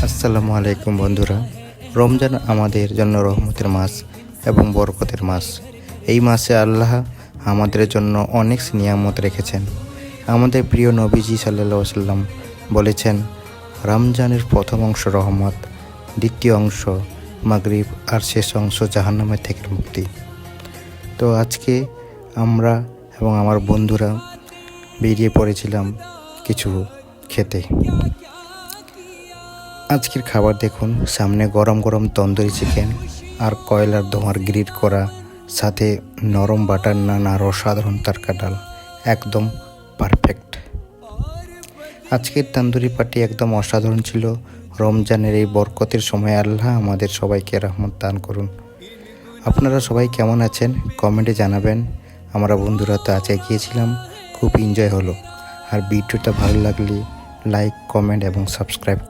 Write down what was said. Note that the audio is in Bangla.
আসসালামু আলাইকুম বন্ধুরা। রমজান আমাদের জন্য রহমতের মাস এবং বরকতের মাস। এই মাসে আল্লাহ আমাদের জন্য অনেক নিয়ামত রেখেছেন। আমাদের প্রিয় নবীজি সাল্লাল্লাহু আলাইহি সাল্লাম বলেছেন, রমজানের প্রথম অংশ রহমত, দ্বিতীয় অংশ মাগরিব, আর শেষ অংশ জাহান্নামের থেকে মুক্তি। তো আজকে আমরা এবং আমার বন্ধুরা বেরিয়ে পড়েছিলাম কিছু খেতে। আজকের খাবার দেখুন, সামনে গরম গরম তন্দুরি চিকেন আর কয়লার ধোঁয়ার গ্রিল করা, সাথে নরম বাটার নান আর অসাধারণ তড়কা ডাল, একদম পারফেক্ট। আজকের তন্দুরি পার্টি একদম অসাধারণ ছিল। রমজানের এই বরকতের সময় আল্লাহ আমাদের সবাইকে রহমত দান করুন। আপনারা সবাই কেমন আছেন কমেন্টে জানাবেন। আমরা বন্ধুরা তো আজকে গিয়েছিলাম, খুব এনজয় হলো। আর ভিডিওটা ভালো লাগলে লাইক, কমেন্ট এবং সাবস্ক্রাইব